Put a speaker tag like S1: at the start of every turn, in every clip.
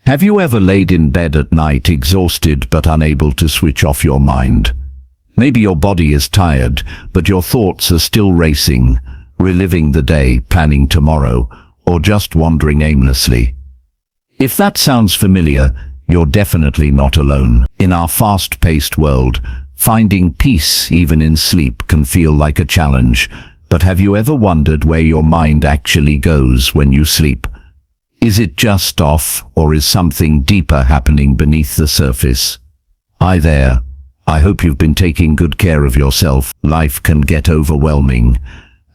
S1: Have you ever laid in bed at night exhausted but unable to switch off your mind? Maybe your body is tired, but your thoughts are still racing, reliving the day, planning tomorrow, or just wandering aimlessly. If that sounds familiar, you're definitely not alone. In our fast-paced world, finding peace even in sleep can feel like a challenge. But have you ever wondered where your mind actually goes when you sleep? Is it just off, or is something deeper happening beneath the surface? Hi there. I hope you've been taking good care of yourself. Life can get overwhelming,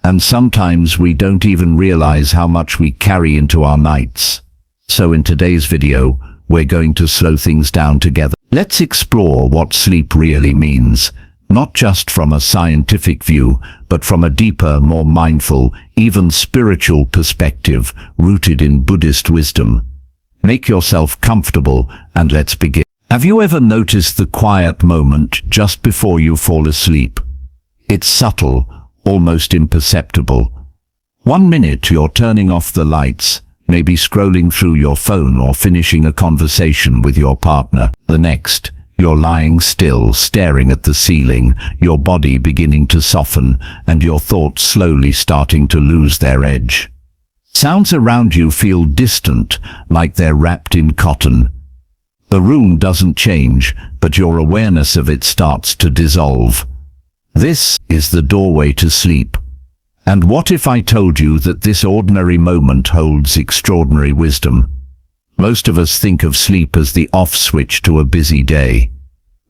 S1: and sometimes we don't even realize how much we carry into our nights. So in today's video, we're going to slow things down together. Let's explore what sleep really means, not just from a scientific view, but from a deeper, more mindful, even spiritual perspective rooted in Buddhist wisdom. Make yourself comfortable and let's begin. Have you ever noticed the quiet moment just before you fall asleep? It's subtle, almost imperceptible. 1 minute you're turning off the lights, maybe scrolling through your phone or finishing a conversation with your partner. The next, you're lying still, staring at the ceiling, your body beginning to soften, and your thoughts slowly starting to lose their edge. Sounds around you feel distant, like they're wrapped in cotton. The room doesn't change, but your awareness of it starts to dissolve. This is the doorway to sleep. And what if I told you that this ordinary moment holds extraordinary wisdom? Most of us think of sleep as the off switch to a busy day.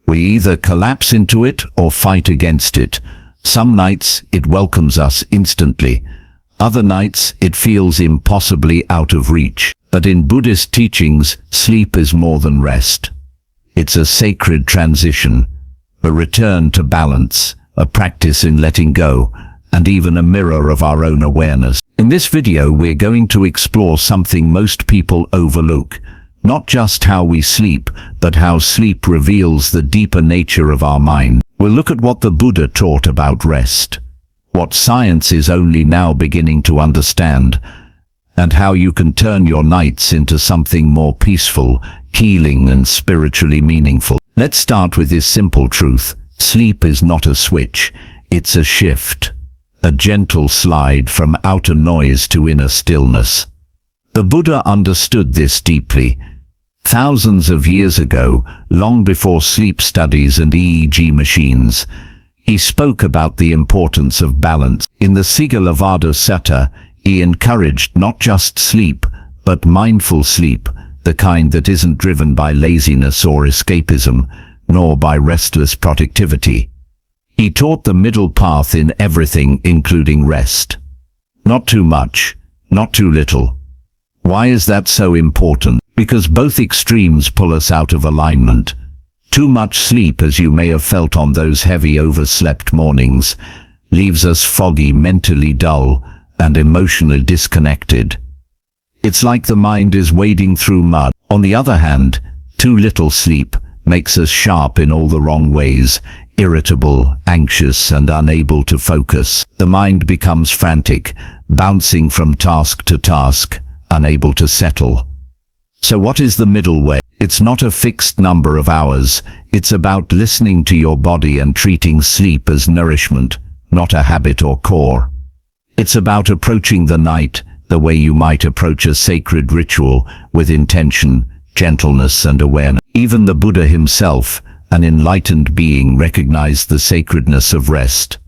S1: We either collapse into it or fight against it. Some nights it welcomes us instantly. Other nights it feels impossibly out of reach. But in Buddhist teachings, sleep is more than rest. It's a sacred transition, a return to balance, a practice in letting go, and even a mirror of our own awareness. In this video, we're going to explore something most people overlook. Not just how we sleep, but how sleep reveals the deeper nature of our mind. We'll look at what the Buddha taught about rest, what science is only now beginning to understand, and how you can turn your nights into something more peaceful, healing, and spiritually meaningful. Let's start with this simple truth. Sleep is not a switch, it's a shift. A gentle slide from outer noise to inner stillness. The Buddha understood this deeply. Thousands of years ago, long before sleep studies and EEG machines, he spoke about the importance of balance. In the Sigalovada Sutta, he encouraged not just sleep, but mindful sleep, the kind that isn't driven by laziness or escapism, nor by restless productivity. He taught the middle path in everything, including rest. Not too much, not too little. Why is that so important? Because both extremes pull us out of alignment. Too much sleep, as you may have felt on those heavy overslept mornings, leaves us foggy, mentally dull, and emotionally disconnected. It's like the mind is wading through mud. On the other hand, too little sleep makes us sharp in all the wrong ways, irritable, anxious, and unable to focus. The mind becomes frantic, bouncing from task to task, unable to settle. So what is the middle way? It's not a fixed number of hours. It's about listening to your body and treating sleep as nourishment, not a habit or chore. It's about approaching the night the way you might approach a sacred ritual, with intention, gentleness, and awareness. Even the Buddha himself, an enlightened being, recognized the sacredness of rest.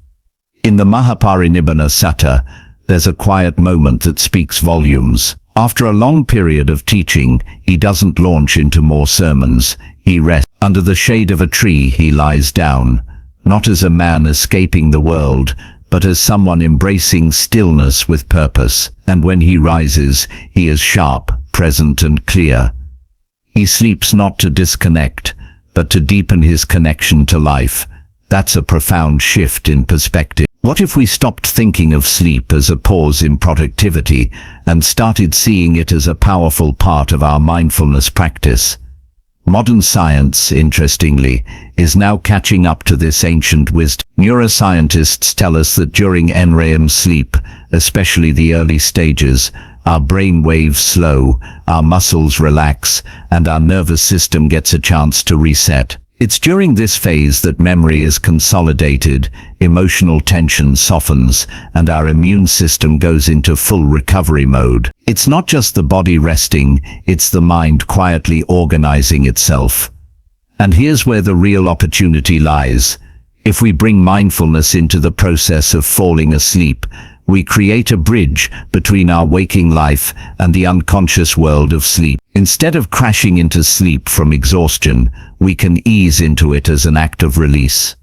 S1: In the Mahaparinibbana Sutta, there's a quiet moment that speaks volumes. After a long period of teaching, he doesn't launch into more sermons. He rests. Under the shade of a tree he lies down, not as a man escaping the world, but as someone embracing stillness with purpose. And when he rises, he is sharp, present, and clear. He sleeps not to disconnect, but to deepen his connection to life. That's a profound shift in perspective. What if we stopped thinking of sleep as a pause in productivity and started seeing it as a powerful part of our mindfulness practice? Modern science, interestingly, is now catching up to this ancient wisdom. Neuroscientists tell us that during NREM sleep, especially the early stages, our brain waves slow, our muscles relax, and our nervous system gets a chance to reset. It's during this phase that memory is consolidated, emotional tension softens, and our immune system goes into full recovery mode. It's not just the body resting, it's the mind quietly organizing itself. And here's where the real opportunity lies. If we bring mindfulness into the process of falling asleep, we create a bridge between our waking life and the unconscious world of sleep. Instead of crashing into sleep from exhaustion, we can ease into it as an act of release.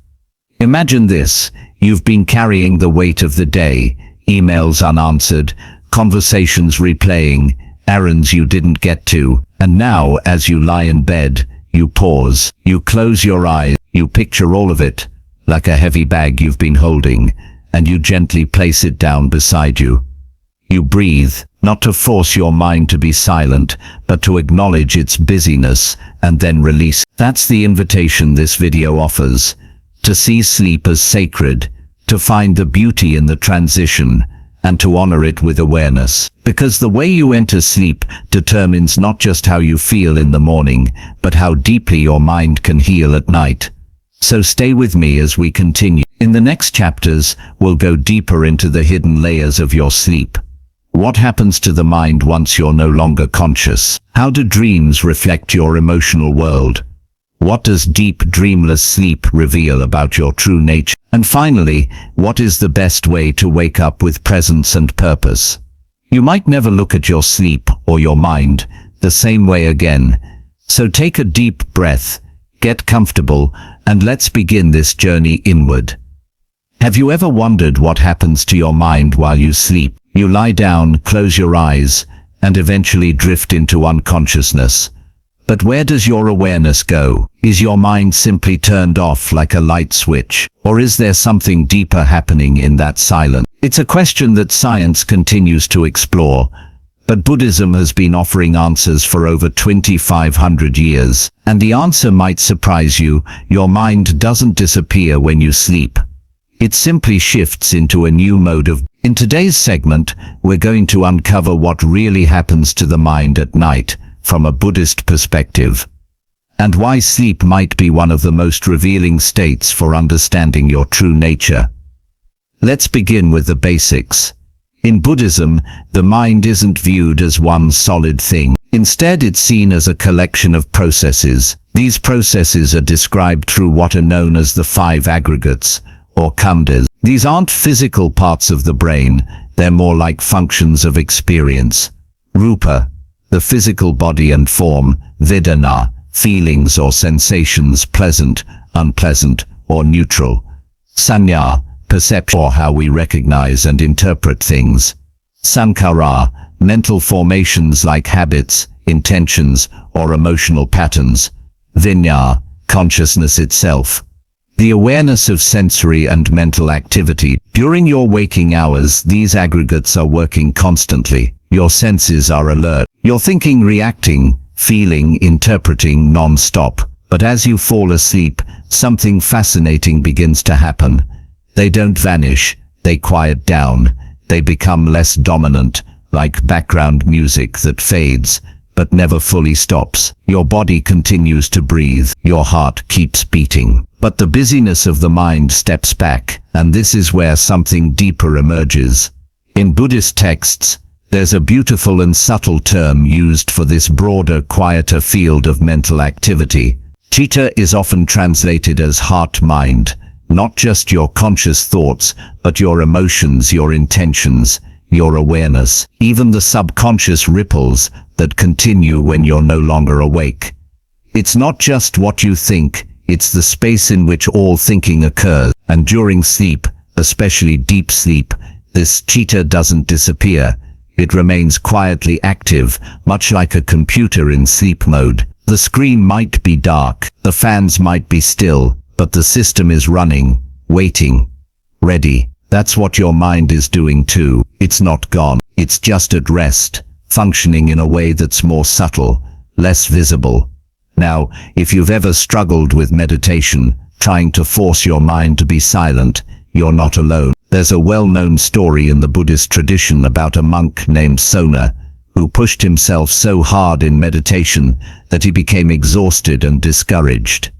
S1: Imagine this: you've been carrying the weight of the day, emails unanswered, conversations replaying, errands you didn't get to, and now, as you lie in bed, you pause, you close your eyes, you picture all of it, like a heavy bag you've been holding, and you gently place it down beside you. You breathe, not to force your mind to be silent, but to acknowledge its busyness, and then release. That's the invitation this video offers: to see sleep as sacred, to find the beauty in the transition, and to honor it with awareness. Because the way you enter sleep determines not just how you feel in the morning, but how deeply your mind can heal at night. So stay with me as we continue. In the next chapters, we'll go deeper into the hidden layers of your sleep. What happens to the mind once you're no longer conscious? How do dreams reflect your emotional world? What does deep, dreamless sleep reveal about your true nature? And finally, what is the best way to wake up with presence and purpose? You might never look at your sleep or your mind the same way again. So take a deep breath, get comfortable, and let's begin this journey inward. Have you ever wondered what happens to your mind while you sleep? You lie down, close your eyes, and eventually drift into unconsciousness. But where does your awareness go? Is your mind simply turned off like a light switch? Or is there something deeper happening in that silence? It's a question that science continues to explore, but Buddhism has been offering answers for over 2,500 years. And the answer might surprise you: your mind doesn't disappear when you sleep. It simply shifts into a new mode of. In today's segment, we're going to uncover what really happens to the mind at night from a Buddhist perspective, and why sleep might be one of the most revealing states for understanding your true nature. Let's begin with the basics. In Buddhism, the mind isn't viewed as one solid thing. Instead, it's seen as a collection of processes. These processes are described through what are known as the 5 aggregates, or khandhas. These aren't physical parts of the brain, they're more like functions of experience. Rupa, the physical body and form; vedana, feelings or sensations, pleasant, unpleasant, or neutral; sanya, perception or how we recognize and interpret things; sankhara, mental formations like habits, intentions, or emotional patterns; vinyā, consciousness itself, the awareness of sensory and mental activity. During your waking hours, these aggregates are working constantly. Your senses are alert. You're thinking, reacting, feeling, interpreting non-stop. But as you fall asleep, something fascinating begins to happen. They don't vanish, they quiet down. They become less dominant, like background music that fades, but never fully stops. Your body continues to breathe, your heart keeps beating. But the busyness of the mind steps back, and this is where something deeper emerges. In Buddhist texts, there's a beautiful and subtle term used for this broader, quieter field of mental activity. Citta is often translated as heart-mind, not just your conscious thoughts, but your emotions, your intentions, your awareness, even the subconscious ripples that continue when you're no longer awake. It's not just what you think, it's the space in which all thinking occurs. And during sleep, especially deep sleep, this citta doesn't disappear. It remains quietly active, much like a computer in sleep mode. The screen might be dark, the fans might be still, but the system is running, waiting, ready. That's what your mind is doing too. It's not gone. It's just at rest, functioning in a way that's more subtle, less visible. Now, if you've ever struggled with meditation, trying to force your mind to be silent, you're not alone. There's a well-known story in the Buddhist tradition about a monk named Sona, who pushed himself so hard in meditation that he became exhausted and discouraged.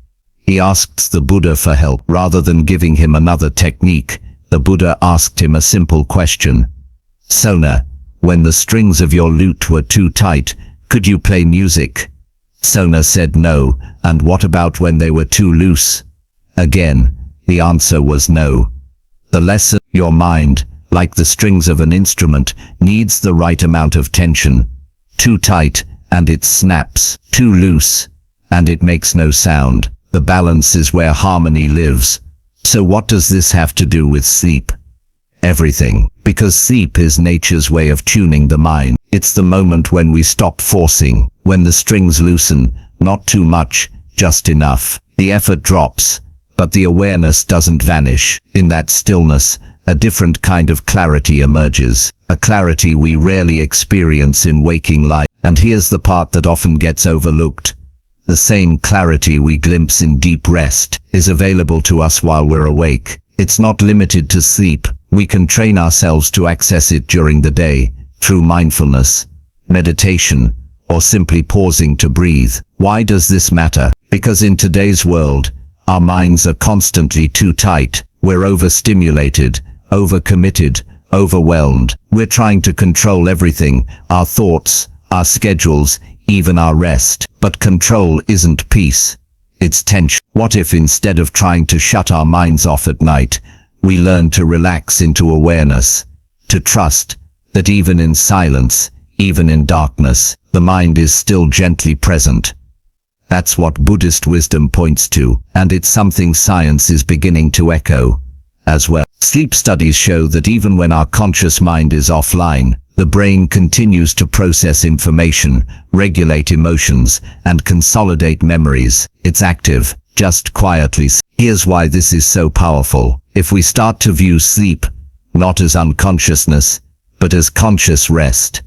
S1: He asked the Buddha for help. Rather than giving him another technique, the Buddha asked him a simple question. Sona, when the strings of your lute were too tight, could you play music? Sona said no. And what about when they were too loose? Again, the answer was no. The lesson: your mind, like the strings of an instrument, needs the right amount of tension. Too tight, and it snaps. Too loose, and it makes no sound. The balance is where harmony lives. So what does this have to do with sleep? Everything. Because sleep is nature's way of tuning the mind. It's the moment when we stop forcing, when the strings loosen, not too much, just enough. The effort drops, but the awareness doesn't vanish. In that stillness, a different kind of clarity emerges, a clarity we rarely experience in waking life. And here's the part that often gets overlooked. The same clarity we glimpse in deep rest is available to us while we're awake. It's not limited to sleep. We can train ourselves to access it during the day, through mindfulness, meditation, or simply pausing to breathe. Why does this matter? Because in today's world, our minds are constantly too tight. We're overstimulated, overcommitted, overwhelmed. We're trying to control everything: our thoughts, our schedules, even our rest. But control isn't peace, it's tension. What if instead of trying to shut our minds off at night, we learn to relax into awareness, to trust that even in silence, even in darkness, the mind is still gently present? That's what Buddhist wisdom points to, and it's something science is beginning to echo as well. Sleep studies show that even when our conscious mind is offline, the brain continues to process information, regulate emotions, and consolidate memories. It's active, just quietly. Here's why this is so powerful. If we start to view sleep not as unconsciousness, but as conscious rest,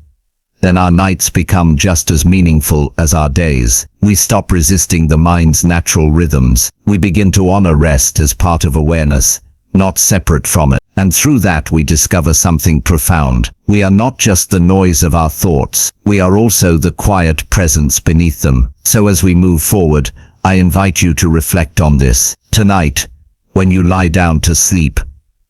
S1: then our nights become just as meaningful as our days. We stop resisting the mind's natural rhythms. We begin to honor rest as part of awareness, not separate from it. And through that we discover something profound. We are not just the noise of our thoughts, we are also the quiet presence beneath them. So as we move forward, I invite you to reflect on this. Tonight, when you lie down to sleep,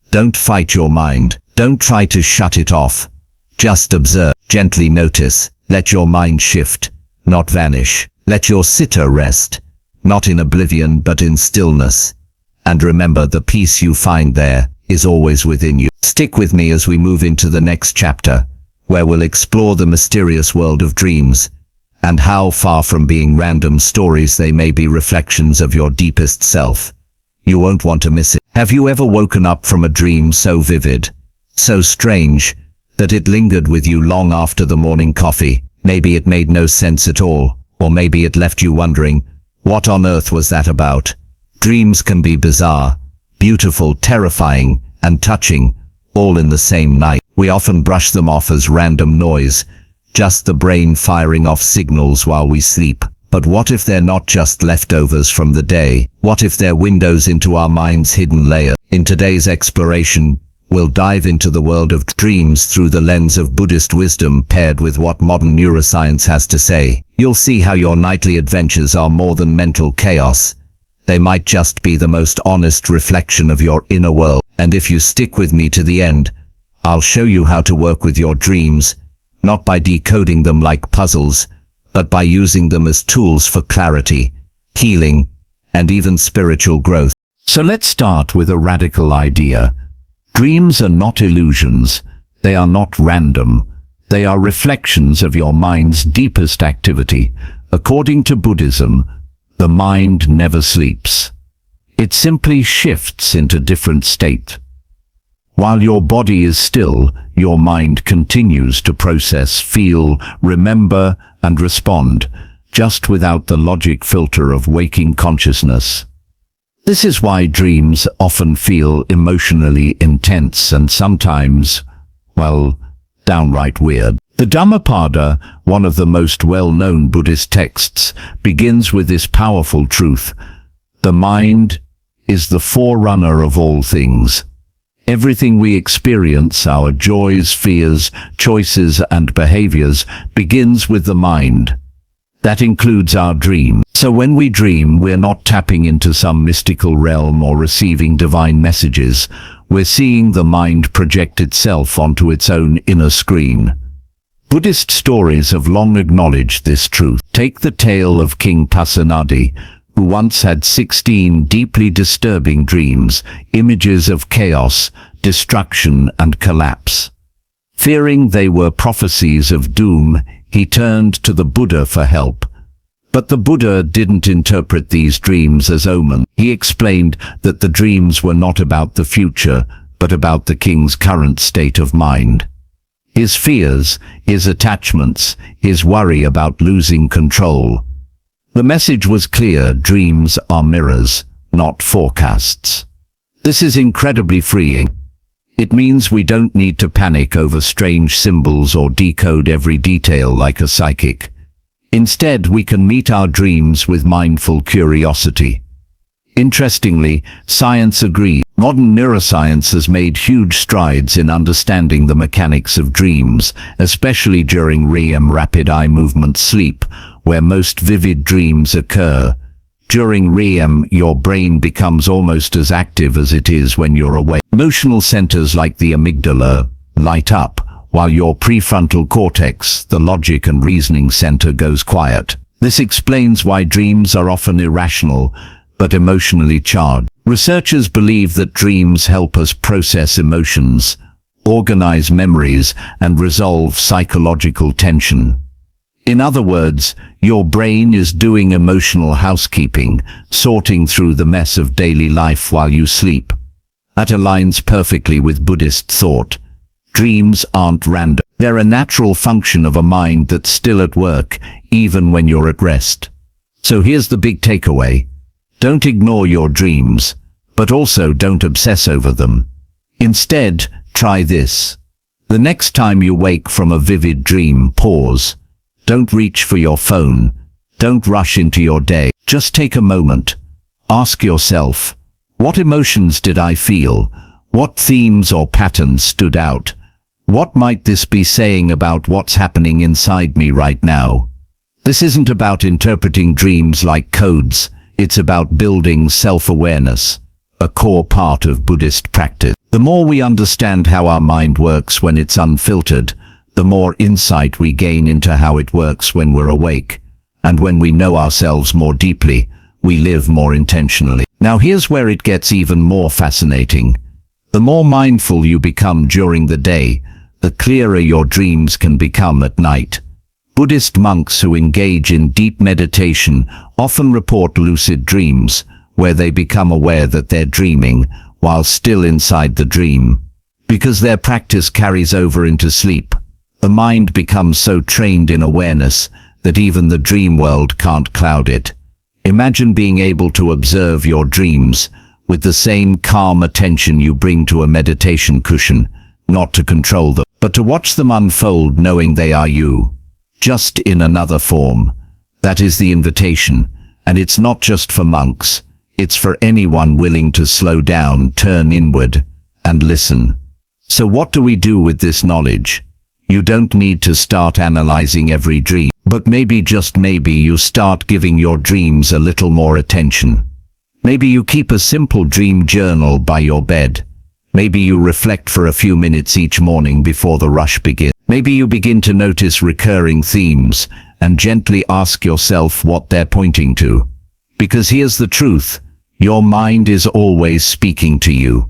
S1: don't fight your mind. Don't try to shut it off. Just observe, gently notice. Let your mind shift, not vanish. Let your sitter rest, not in oblivion but in stillness. And remember, the peace you find there is always within you. Stick with me as we move into the next chapter, where we'll explore the mysterious world of dreams, and how, far from being random stories, they may be reflections of your deepest self. You won't want to miss it. Have you ever woken up from a dream so vivid, so strange, that it lingered with you long after the morning coffee? Maybe it made no sense at all, or maybe it left you wondering, what on earth was that about? Dreams can be bizarre, beautiful, terrifying, and touching, all in the same night. We often brush them off as random noise, just the brain firing off signals while we sleep. But what if they're not just leftovers from the day? What if they're windows into our mind's hidden layer? In today's exploration, we'll dive into the world of dreams through the lens of Buddhist wisdom paired with what modern neuroscience has to say. You'll see how your nightly adventures are more than mental chaos. They might just be the most honest reflection of your inner world. And if you stick with me to the end, I'll show you how to work with your dreams, not by decoding them like puzzles, but by using them as tools for clarity, healing, and even spiritual growth. So let's start with a radical idea. Dreams are not illusions. They are not random. They are reflections of your mind's deepest activity. According to Buddhism, the mind never sleeps. It simply shifts into different state. While your body is still, your mind continues to process, feel, remember, and respond, just without the logic filter of waking consciousness. This is why dreams often feel emotionally intense and sometimes, well, downright weird. The Dhammapada, one of the most well-known Buddhist texts, begins with this powerful truth: the mind is the forerunner of all things. Everything we experience, our joys, fears, choices, and behaviors, begins with the mind. That includes our dream. So when we dream, we're not tapping into some mystical realm or receiving divine messages. We're seeing the mind project itself onto its own inner screen. Buddhist stories have long acknowledged this truth. Take the tale of King Pasenadi, who once had 16 deeply disturbing dreams, images of chaos, destruction, and collapse. Fearing they were prophecies of doom, he turned to the Buddha for help. But the Buddha didn't interpret these dreams as omen. He explained that the dreams were not about the future, but about the king's current state of mind. His fears, his attachments, his worry about losing control. The message was clear: dreams are mirrors, not forecasts. This is incredibly freeing. It means we don't need to panic over strange symbols or decode every detail like a psychic. Instead, we can meet our dreams with mindful curiosity. Interestingly, science agrees. Modern neuroscience has made huge strides in understanding the mechanics of dreams, especially during REM, rapid eye movement sleep, where most vivid dreams occur. During REM, your brain becomes almost as active as it is when you're awake. Emotional centers like the amygdala light up, while your prefrontal cortex, the logic and reasoning center, goes quiet. This explains why dreams are often irrational, but emotionally charged. Researchers believe that dreams help us process emotions, organize memories, and resolve psychological tension. In other words, your brain is doing emotional housekeeping, sorting through the mess of daily life while you sleep. That aligns perfectly with Buddhist thought. Dreams aren't random. They're a natural function of a mind that's still at work, even when you're at rest. So here's the big takeaway. Don't ignore your dreams, but also don't obsess over them. Instead, try this. The next time you wake from a vivid dream, pause. Don't reach for your phone. Don't rush into your day. Just take a moment. Ask yourself, what emotions did I feel? What themes or patterns stood out? What might this be saying about what's happening inside me right now? This isn't about interpreting dreams like codes. It's about building self-awareness, a core part of Buddhist practice. The more we understand how our mind works when it's unfiltered, the more insight we gain into how it works when we're awake. And when we know ourselves more deeply, we live more intentionally. Now here's where it gets even more fascinating. The more mindful you become during the day, the clearer your dreams can become at night. Buddhist monks who engage in deep meditation often report lucid dreams, where they become aware that they're dreaming while still inside the dream. Because their practice carries over into sleep, the mind becomes so trained in awareness that even the dream world can't cloud it. Imagine being able to observe your dreams with the same calm attention you bring to a meditation cushion, not to control them, but to watch them unfold knowing they are you, just in another form. That is the invitation, and it's not just for monks, it's for anyone willing to slow down, turn inward, and listen. So what do we do with this knowledge? You don't need to start analyzing every dream, but maybe, just maybe, you start giving your dreams a little more attention. Maybe you keep a simple dream journal by your bed. Maybe you reflect for a few minutes each morning before the rush begins. Maybe you begin to notice recurring themes and gently ask yourself what they're pointing to. Because here's the truth, your mind is always speaking to you,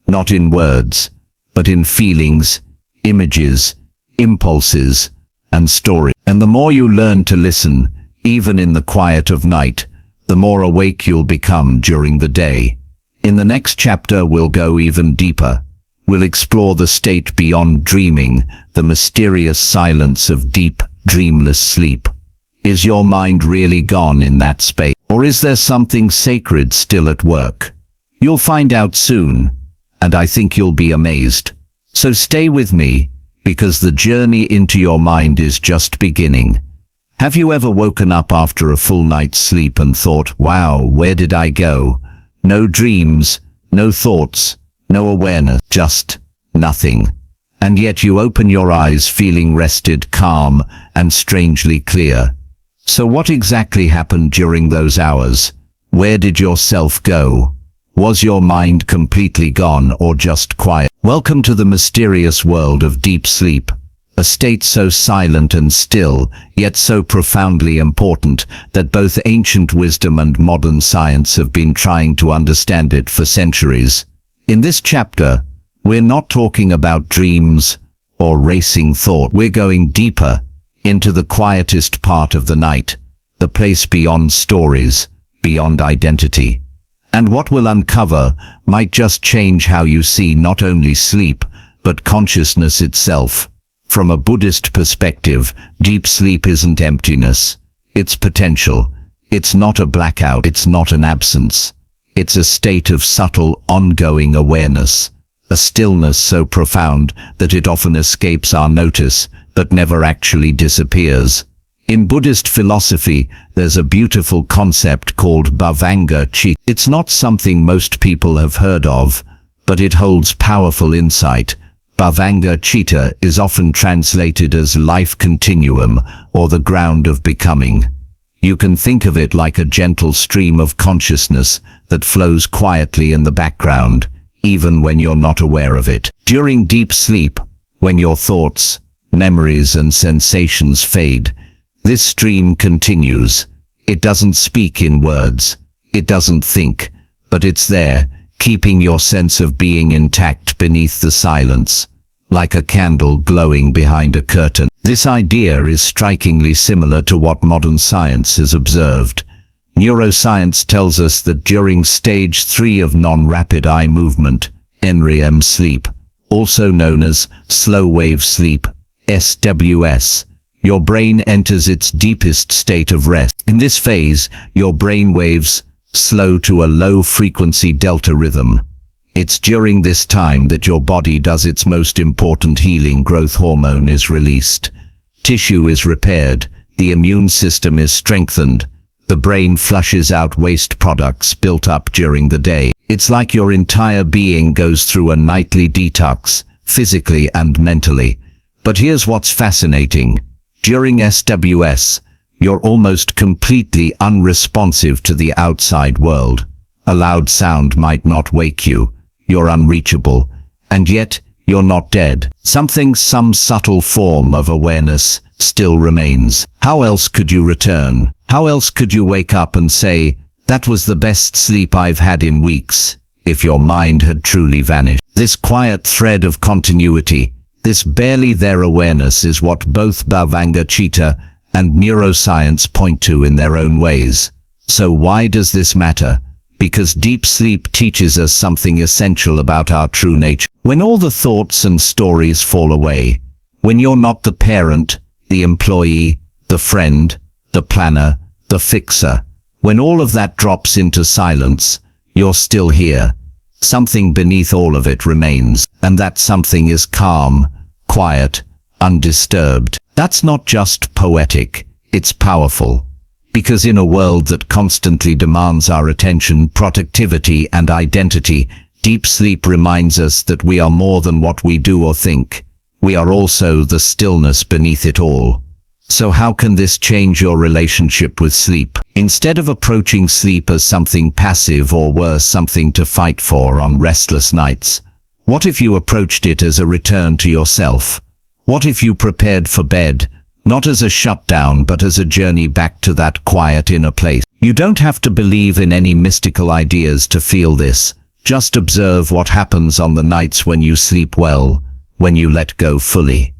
S1: not in words, but in feelings, images, impulses, and stories. And the more you learn to listen, even in the quiet of night, the more awake you'll become during the day. In the next chapter, we'll go even deeper. We'll explore the state beyond dreaming, the mysterious silence of deep, dreamless sleep. Is your mind really gone in that space? Or is there something sacred still at work? You'll find out soon, and I think you'll be amazed. So stay with me, because the journey into your mind is just beginning. Have you ever woken up after a full night's sleep and thought, wow, where did I go? No dreams, no thoughts, no awareness, just nothing. And yet you open your eyes feeling rested, calm, and strangely clear. So what exactly happened during those hours? Where did your self go? Was your mind completely gone or just quiet? Welcome to the mysterious world of deep sleep, a state so silent and still, yet so profoundly important that both ancient wisdom and modern science have been trying to understand it for centuries. In this chapter, we're not talking about dreams or racing thought. We're going deeper into the quietest part of the night, the place beyond stories, beyond identity. And what we'll uncover might just change how you see not only sleep, but consciousness itself. From a Buddhist perspective, deep sleep isn't emptiness. It's potential. It's not a blackout. It's not an absence. It's a state of subtle, ongoing awareness. A stillness so profound that it often escapes our notice, but never actually disappears. In Buddhist philosophy, there's a beautiful concept called Bhavanga Chitta. It's not something most people have heard of, but it holds powerful insight. Bhavanga Chitta is often translated as life continuum or the ground of becoming. You can think of it like a gentle stream of consciousness that flows quietly in the background, even when you're not aware of it. During deep sleep, when your thoughts, memories and sensations fade, this stream continues. It doesn't speak in words. It doesn't think, but it's there, keeping your sense of being intact beneath the silence, like a candle glowing behind a curtain. This idea is strikingly similar to what modern science has observed. Neuroscience tells us that during stage 3 of non-rapid eye movement, NREM sleep, also known as slow wave sleep, SWS, your brain enters its deepest state of rest. In this phase, your brain waves slow to a low-frequency delta rhythm. It's during this time that your body does its most important healing. Growth hormone is released. Tissue is repaired. The immune system is strengthened. The brain flushes out waste products built up during the day. It's like your entire being goes through a nightly detox, physically and mentally. But here's what's fascinating. During SWS, you're almost completely unresponsive to the outside world. A loud sound might not wake you. You're unreachable. And yet, you're not dead. Some subtle form of awareness still remains. How else could you return? How else could you wake up and say, "That was the best sleep I've had in weeks," if your mind had truly vanished? This quiet thread of continuity, this barely there awareness is what both Bhavanga Chitta and neuroscience point to in their own ways. So why does this matter? Because deep sleep teaches us something essential about our true nature. When all the thoughts and stories fall away, when you're not the parent, the employee, the friend, the planner, the fixer, when all of that drops into silence, you're still here. Something beneath all of it remains, and that something is calm, quiet, undisturbed. That's not just poetic, it's powerful. Because in a world that constantly demands our attention, productivity, and identity, deep sleep reminds us that we are more than what we do or think. We are also the stillness beneath it all. So how can this change your relationship with sleep? Instead of approaching sleep as something passive or worse, something to fight for on restless nights, what if you approached it as a return to yourself? What if you prepared for bed, not as a shutdown but as a journey back to that quiet inner place? You don't have to believe in any mystical ideas to feel this. Just observe what happens on the nights when you sleep well, when you let go fully.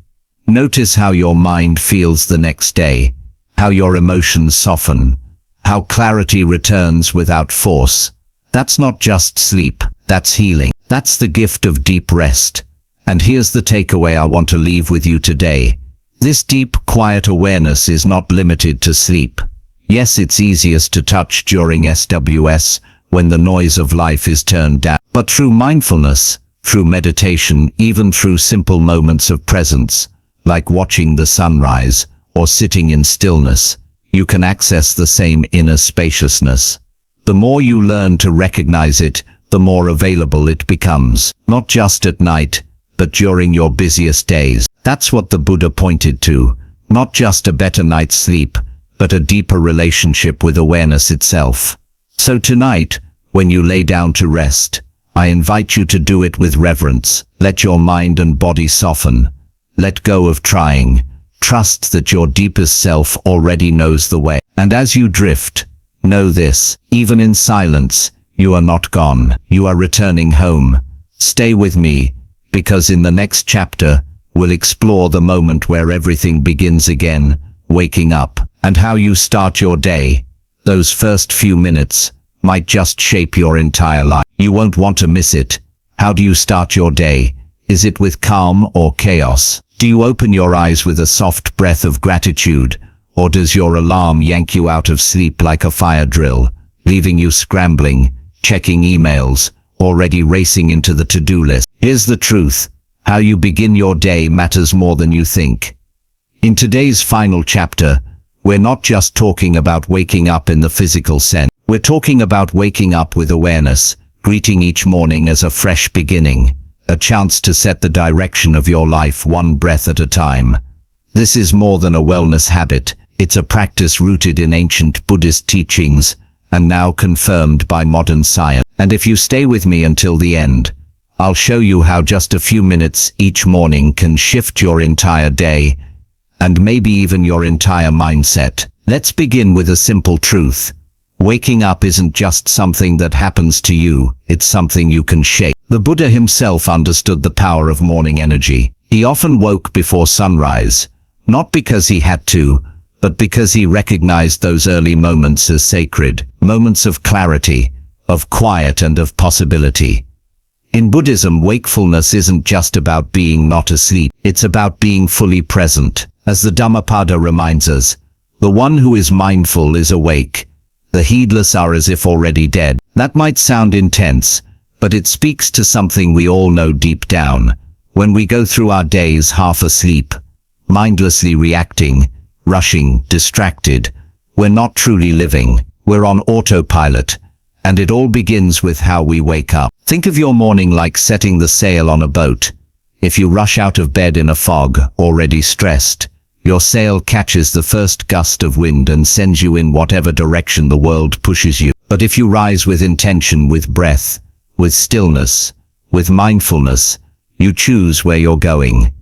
S1: Notice how your mind feels the next day, how your emotions soften, how clarity returns without force. That's not just sleep, that's healing. That's the gift of deep rest. And here's the takeaway I want to leave with you today. This deep, quiet awareness is not limited to sleep. Yes, it's easiest to touch during SWS, when the noise of life is turned down. But through mindfulness, through meditation, even through simple moments of presence, like watching the sunrise or sitting in stillness, you can access the same inner spaciousness. The more you learn to recognize it, the more available it becomes, not just at night, but during your busiest days. That's what the Buddha pointed to, not just a better night's sleep, but a deeper relationship with awareness itself. So tonight, when you lay down to rest, I invite you to do it with reverence. Let your mind and body soften. Let go of trying. Trust that your deepest self already knows the way. And as you drift, know this, even in silence, you are not gone. You are returning home. Stay with me, because in the next chapter, we'll explore the moment where everything begins again, waking up, and how you start your day. Those first few minutes might just shape your entire life. You won't want to miss it. How do you start your day? Is it with calm or chaos? Do you open your eyes with a soft breath of gratitude, or does your alarm yank you out of sleep like a fire drill, leaving you scrambling, checking emails, already racing into the to-do list? Here's the truth. How you begin your day matters more than you think. In today's final chapter, we're not just talking about waking up in the physical sense. We're talking about waking up with awareness, greeting each morning as a fresh beginning, a chance to set the direction of your life one breath at a time. This is more than a wellness habit. It's a practice rooted in ancient Buddhist teachings, and now confirmed by modern science. And if you stay with me until the end, I'll show you how just a few minutes each morning can shift your entire day, and maybe even your entire mindset. Let's begin with a simple truth. Waking up isn't just something that happens to you, it's something you can shape. The Buddha himself understood the power of morning energy. He often woke before sunrise, not because he had to, but because he recognized those early moments as sacred, moments of clarity, of quiet and of possibility. In Buddhism, wakefulness isn't just about being not asleep, it's about being fully present. As the Dhammapada reminds us, the one who is mindful is awake, the heedless are as if already dead. That might sound intense, but it speaks to something we all know deep down. When we go through our days half asleep, mindlessly reacting, rushing, distracted, we're not truly living. We're on autopilot, and it all begins with how we wake up. Think of your morning like setting the sail on a boat. If you rush out of bed in a fog, already stressed, your sail catches the first gust of wind and sends you in whatever direction the world pushes you. But if you rise with intention, with breath, with stillness, with mindfulness, you choose where you're going.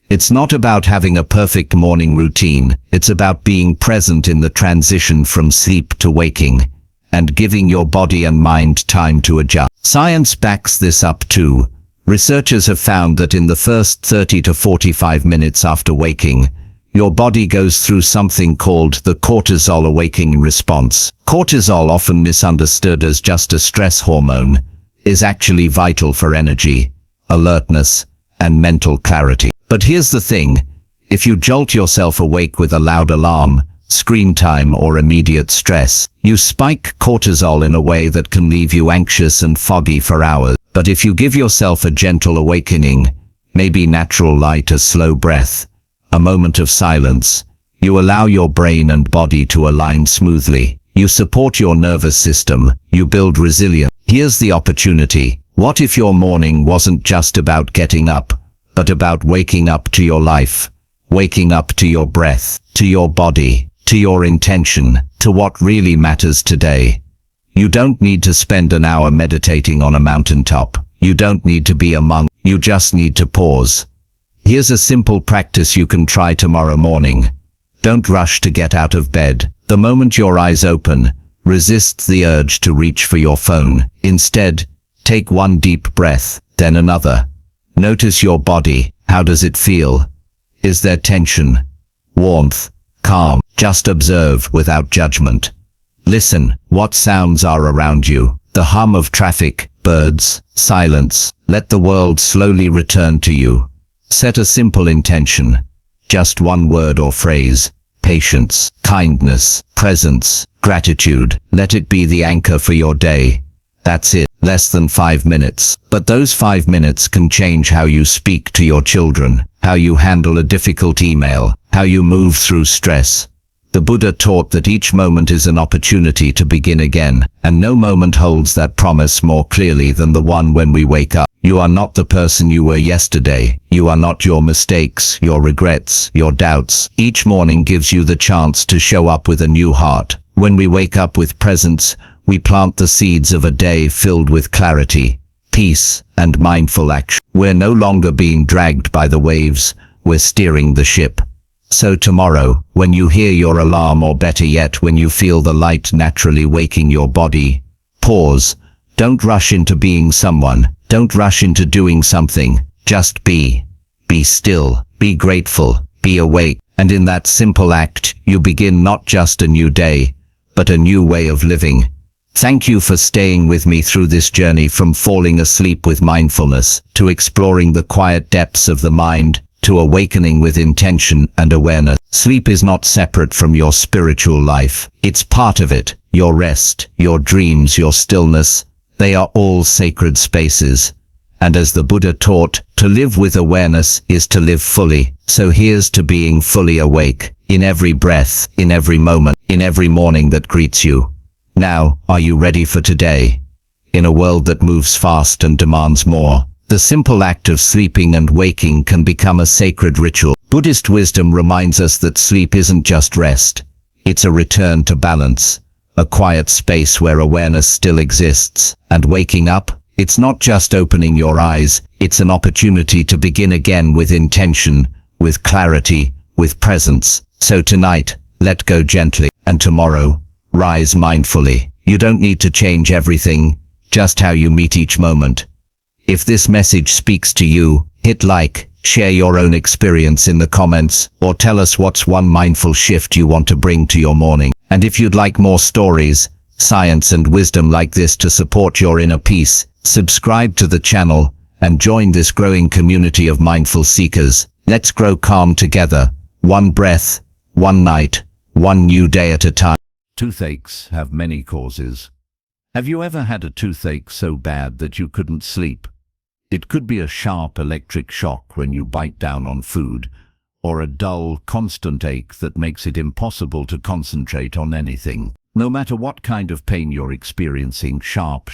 S1: It's not about having a perfect morning routine, it's about being present in the transition from sleep to waking, and giving your body and mind time to adjust. Science backs this up too. Researchers have found that in the first 30 to 45 minutes after waking, your body goes through something called the cortisol awakening response. Cortisol, often misunderstood as just a stress hormone, is actually vital for energy, alertness, and mental clarity. But here's the thing, if you jolt yourself awake with a loud alarm, screen time, or immediate stress, you spike cortisol in a way that can leave you anxious and foggy for hours. But if you give yourself a gentle awakening, maybe natural light, a slow breath, a moment of silence, you allow your brain and body to align smoothly. You support your nervous system, you build resilience. Here's the opportunity. What if your morning wasn't just about getting up, but about waking up to your life, waking up to your breath, to your body, to your intention, to what really matters today? You don't need to spend an hour meditating on a mountaintop. You don't need to be a monk. You just need to pause. Here's a simple practice you can try tomorrow morning. Don't rush to get out of bed. The moment your eyes open, resist the urge to reach for your phone. Instead, take one deep breath, then another. Notice your body. How does it feel? Is there tension, warmth, calm? Just observe without judgment. Listen, what sounds are around you? The hum of traffic, birds, silence. Let the world slowly return to you. Set a simple intention. Just one word or phrase. Patience, kindness, presence, gratitude. Let it be the anchor for your day. That's it. Less than 5 minutes. But those 5 minutes can change how you speak to your children, how you handle a difficult email, how you move through stress. The Buddha taught that each moment is an opportunity to begin again, and no moment holds that promise more clearly than the one when we wake up. You are not the person you were yesterday. You are not your mistakes, your regrets, your doubts. Each morning gives you the chance to show up with a new heart. When we wake up with presence, we plant the seeds of a day filled with clarity, peace, and mindful action. We're no longer being dragged by the waves, we're steering the ship. So tomorrow, when you hear your alarm, or better yet, when you feel the light naturally waking your body, pause. Don't rush into being someone. Don't rush into doing something. Just be. Be still. Be grateful. Be awake. And in that simple act, you begin not just a new day, but a new way of living. Thank you for staying with me through this journey, from falling asleep with mindfulness, to exploring the quiet depths of the mind, to awakening with intention and awareness. Sleep is not separate from your spiritual life. It's part of it. Your rest, your dreams, your stillness, they are all sacred spaces. And as the Buddha taught, to live with awareness is to live fully. So here's to being fully awake, in every breath, in every moment, in every morning that greets you. Now, are you ready for today? In a world that moves fast and demands more, the simple act of sleeping and waking can become a sacred ritual. Buddhist wisdom reminds us that sleep isn't just rest. It's a return to balance, a quiet space where awareness still exists. And waking up, it's not just opening your eyes, it's an opportunity to begin again with intention, with clarity, with presence. So tonight, let go gently, and tomorrow, rise mindfully. You don't need to change everything, just how you meet each moment. If this message speaks to you, hit like, share your own experience in the comments, or tell us what's one mindful shift you want to bring to your morning. And if you'd like more stories, science and wisdom like this to support your inner peace, subscribe to the channel and join this growing community of mindful seekers. Let's grow calm together, one breath, one night, one new day at a time. Toothaches have many causes. Have you ever had a toothache so bad that you couldn't sleep? It could be a sharp electric shock when you bite down on food, or a dull, constant ache that makes it impossible to concentrate on anything. No matter what kind of pain you're experiencing, sharp,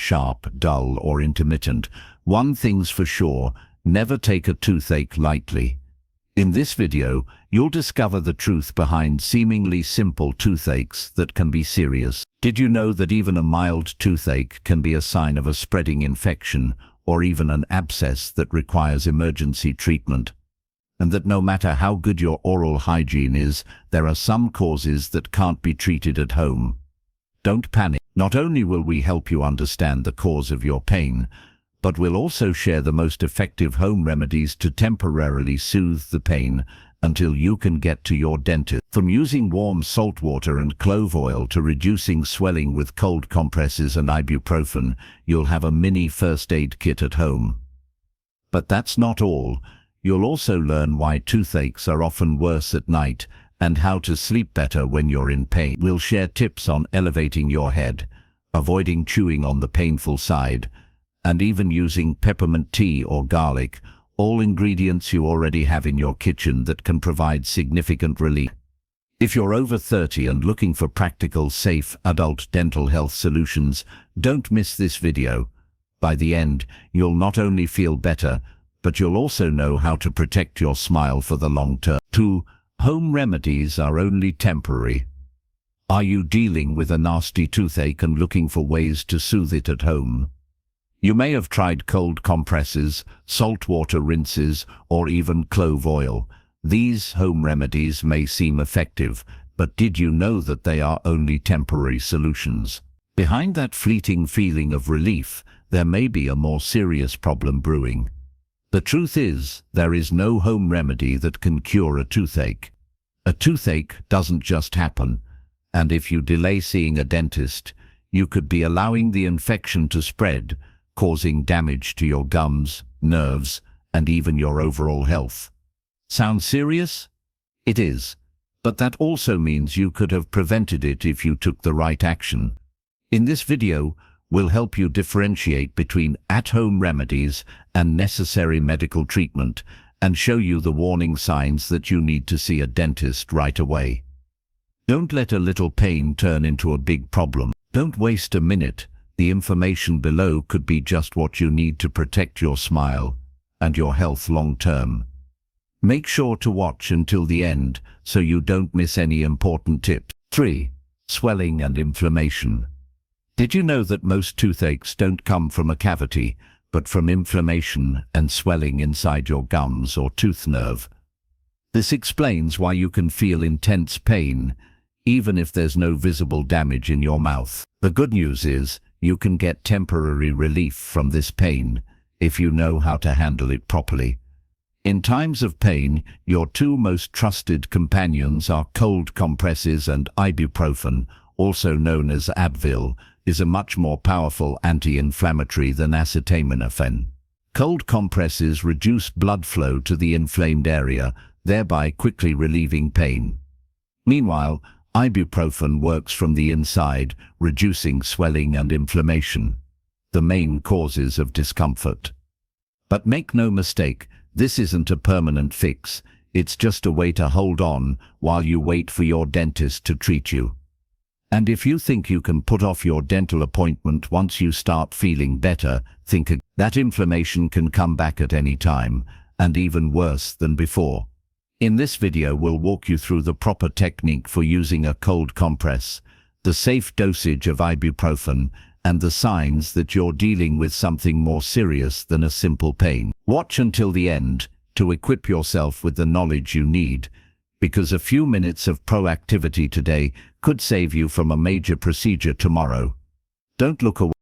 S1: dull, or intermittent, one thing's for sure: never take a toothache lightly. In this video, you'll discover the truth behind seemingly simple toothaches that can be serious. Did you know that even a mild toothache can be a sign of a spreading infection, or even an abscess that requires emergency treatment? And that no matter how good your oral hygiene is, there are some causes that can't be treated at home. Don't panic. Not only will we help you understand the cause of your pain, but we'll also share the most effective home remedies to temporarily soothe the pain until you can get to your dentist. From using warm salt water and clove oil to reducing swelling with cold compresses and ibuprofen, you'll have a mini first aid kit at home. But that's not all. You'll also learn why toothaches are often worse at night and how to sleep better when you're in pain. We'll share tips on elevating your head, avoiding chewing on the painful side, and even using peppermint tea or garlic, all ingredients you already have in your kitchen that can provide significant relief. If you're over 30 and looking for practical, safe, adult dental health solutions, don't miss this video. By the end, you'll not only feel better, but you'll also know how to protect your smile for the long term. 2. Home remedies are only temporary. Are you dealing with a nasty toothache and looking for ways to soothe it at home? You may have tried cold compresses, salt water rinses, or even clove oil. These home remedies may seem effective, but did you know that they are only temporary solutions? Behind that fleeting feeling of relief, there may be a more serious problem brewing. The truth is, there is no home remedy that can cure a toothache. A toothache doesn't just happen, and if you delay seeing a dentist, you could be allowing the infection to spread, causing damage to your gums, nerves, and even your overall health. Sound serious? It is, but that also means you could have prevented it if you took the right action. In this video, we'll help you differentiate between at-home remedies and necessary medical treatment, and show you the warning signs that you need to see a dentist right away. Don't let a little pain turn into a big problem. Don't waste a minute. The information below could be just what you need to protect your smile and your health long term. Make sure to watch until the end so you don't miss any important tips. 3. Swelling and inflammation. Did you know that most toothaches don't come from a cavity, but from inflammation and swelling inside your gums or tooth nerve? This explains why you can feel intense pain, even if there's no visible damage in your mouth. The good news is, you can get temporary relief from this pain if you know how to handle it properly. In times of pain, your two most trusted companions are cold compresses, and ibuprofen, also known as Advil, is a much more powerful anti-inflammatory than acetaminophen. Cold compresses reduce blood flow to the inflamed area, thereby quickly relieving pain. Meanwhile, ibuprofen works from the inside, reducing swelling and inflammation, the main causes of discomfort. But make no mistake, this isn't a permanent fix. It's just a way to hold on while you wait for your dentist to treat you. And if you think you can put off your dental appointment once you start feeling better, think again. That inflammation can come back at any time, and even worse than before. In this video, we'll walk you through the proper technique for using a cold compress, the safe dosage of ibuprofen, and the signs that you're dealing with something more serious than a simple pain. Watch until the end to equip yourself with the knowledge you need, because a few minutes of proactivity today could save you from a major procedure tomorrow. Don't look away.